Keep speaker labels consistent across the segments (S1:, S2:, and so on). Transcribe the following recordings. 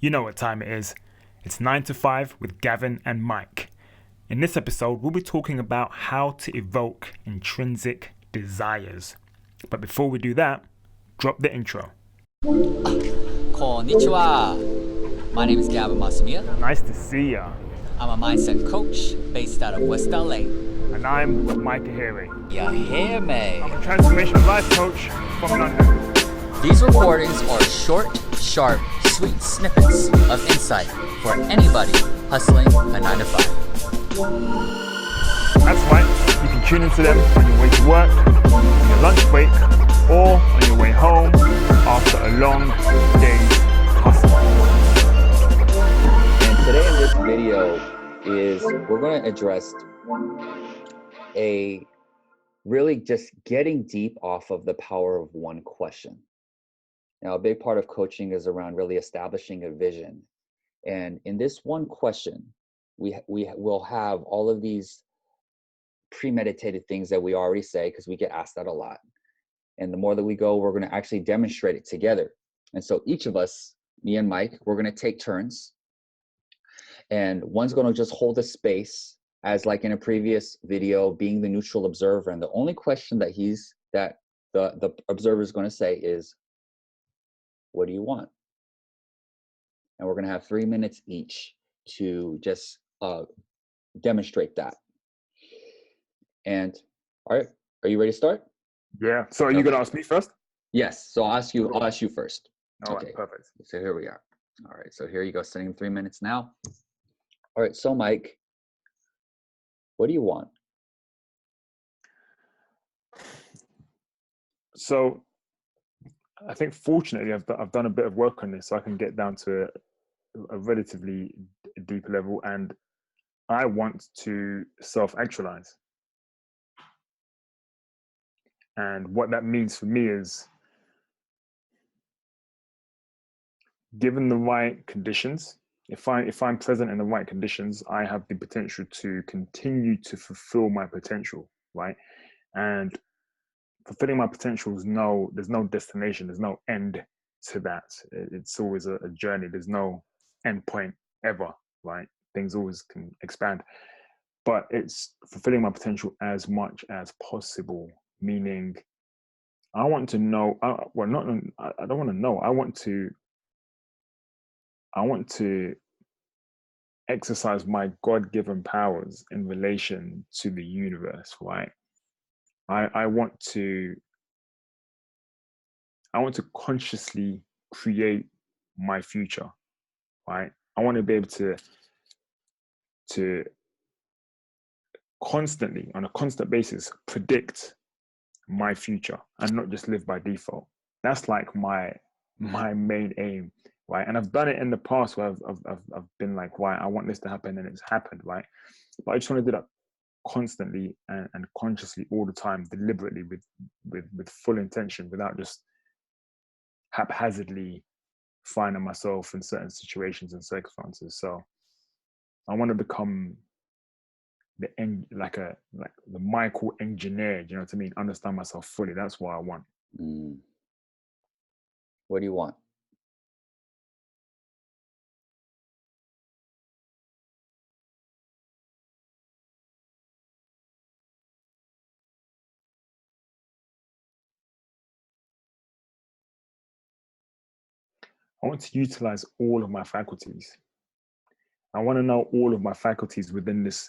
S1: You know what time it is. It's 9 to 5 with Gavin and Mike. In this episode, we'll be talking about how to evoke intrinsic desires. But before we do that, drop the intro.
S2: Konnichiwa. My name is Gavin Masumiya.
S1: Nice to see ya.
S2: I'm a mindset coach based out of West LA.
S1: And I'm Mike Aheirwe.
S2: You hear me?
S1: I'm a Transformational Life Coach from London.
S2: These recordings are short, sharp, sweet snippets of insight for anybody hustling a 9 to 5.
S1: That's right, you can tune into them on your way to work, on your lunch break, or on your way home after a long day's hustle.
S3: And today in this video is we're going to address really just getting deep off of the power of one question. Now, a big part of coaching is around really establishing a vision. And in this one question, we will have all of these premeditated things that we already say, because we get asked that a lot. And the more that we go, we're going to actually demonstrate it together. And so each of us, me and Mike, we're going to take turns. And one's going to just hold a space as like in a previous video, being the neutral observer. And the only question that the observer is going to say is, what do you want? And we're going to have 3 minutes each to just demonstrate that. And all right, are you ready to start?
S1: Yeah. So are you going to ask me first?
S3: Yes. So I'll ask you first.
S1: All
S3: okay.
S1: right, perfect.
S3: So here we are. All right. So here you go. Sitting 3 minutes now. All right. So Mike, what do you want?
S1: So I think fortunately I've done a bit of work on this, so I can get down to a relatively deep level, and I want to self-actualize. And what that means for me is, given the right conditions, if I'm present in the right conditions, I have the potential to continue to fulfill my potential, right? And fulfilling my potential there's no destination, there's no end to that. It's always a journey. There's no end point ever, right? Things always can expand, but it's fulfilling my potential as much as possible. Meaning, I want to know. I don't want to know. I want to exercise my God-given powers in relation to the universe, right? I want to consciously create my future, right? I want to be able to constantly, on a constant basis, predict my future and not just live by default. That's like my main aim, right? And I've done it in the past where I've been like, right, I want this to happen, and it's happened, right? But I just want to do that constantly and consciously all the time, deliberately, with full intention, without just haphazardly finding myself in certain situations and circumstances. So I want to become the Michael engineer, do you know what I mean? Understand myself fully. That's what I want.
S3: What do you want?
S1: I want to utilize all of my faculties. I want to know all of my faculties within this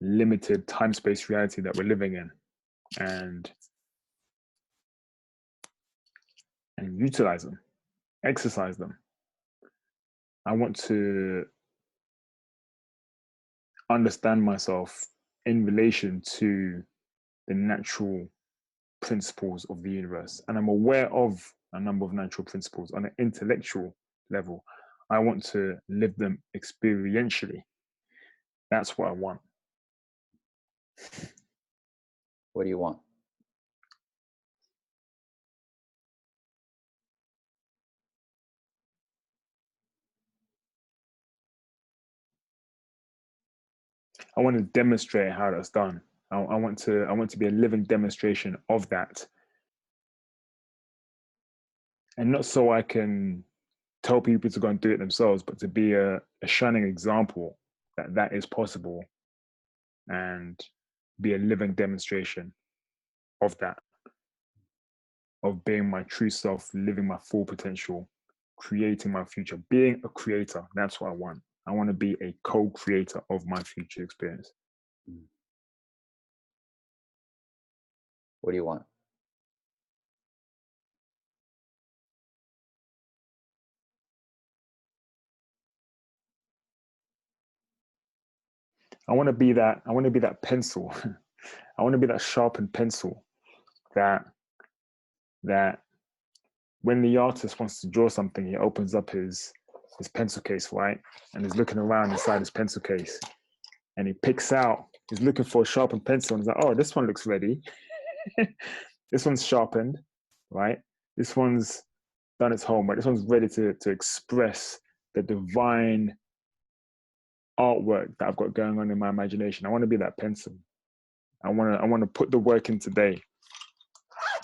S1: limited time-space reality that we're living in, and utilize them, exercise them. I want to understand myself in relation to the natural principles of the universe. And I'm aware of a number of natural principles on an intellectual level. I want to live them experientially. That's what I want.
S3: What do you want?
S1: I want to demonstrate how that's done. I want to be a living demonstration of that. And not so I can tell people to go and do it themselves, but to be a shining example that is possible, and be a living demonstration of that, of being my true self, living my full potential, creating my future, being a creator. That's what I want. I want to be a co-creator of my future experience.
S3: What do you want?
S1: I want to be that pencil. I want to be that sharpened pencil that when the artist wants to draw something, he opens up his pencil case, right? And he's looking around inside his pencil case, and he picks out, he's looking for a sharpened pencil, and he's like, oh, this one looks ready. This one's sharpened, right? This one's done its homework. This one's ready to express the divine artwork that I've got going on in my imagination. I want to be that pencil. I want to put the work in today.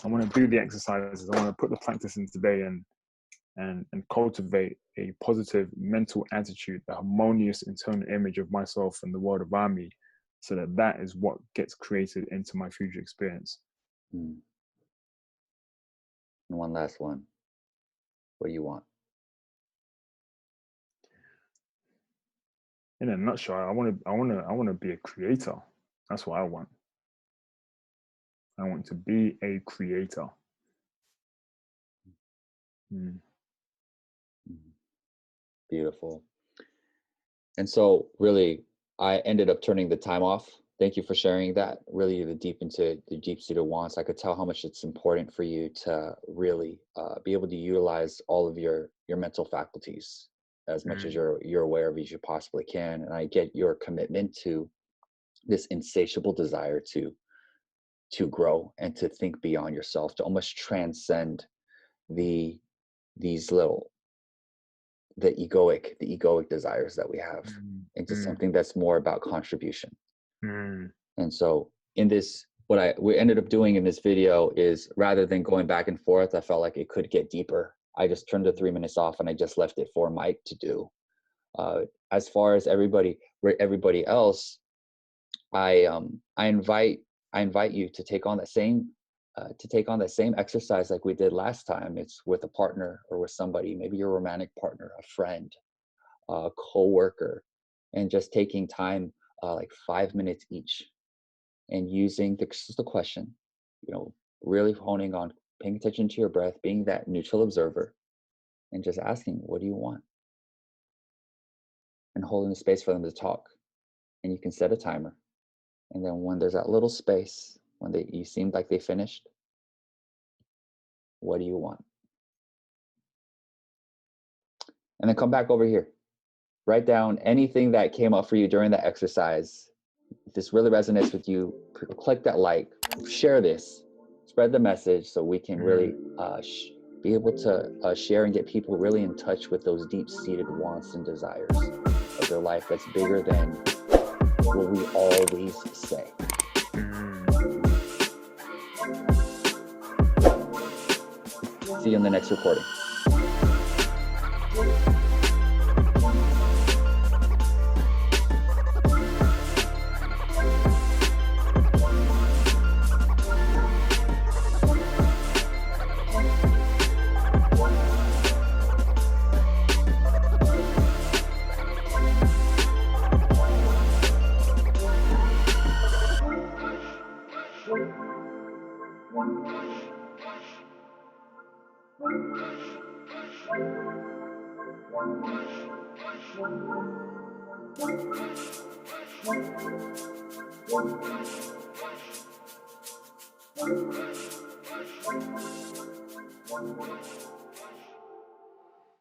S1: I want to do the exercises. I want to put the practice in today, and cultivate a positive mental attitude, a harmonious internal image of myself and the world around me, so that is what gets created into my future experience.
S3: And one last one. What do you want?
S1: In a nutshell, I want to be a creator. That's what I want. I want to be a creator.
S3: Beautiful. And so really, I ended up turning the time off. Thank you for sharing that. Really the deep-seated wants. I could tell how much it's important for you to really be able to utilize all of your mental faculties as much as you're aware of as you possibly can. And I get your commitment to this insatiable desire to grow and to think beyond yourself, to almost transcend the egoic desires that we have into something that's more about contribution. And so in this, what we ended up doing in this video is, rather than going back and forth, I felt like it could get deeper. I just turned the 3 minutes off and I just left it for Mike to do. As far as everybody else, I invite you to take on that same exercise like we did last time. It's with a partner or with somebody, maybe your romantic partner, a friend, a co-worker, and just taking time, like 5 minutes each, and using the question, really honing on paying attention to your breath, being that neutral observer, and just asking, what do you want? And holding the space for them to talk. And you can set a timer. And then when there's that little space, when you seem like they finished, what do you want? And then come back over here. Write down anything that came up for you during the exercise. If this really resonates with you, click that like, share this, spread the message, so we can really be able to share and get people really in touch with those deep-seated wants and desires of their life that's bigger than what we always say. See you in the next recording. Thank you.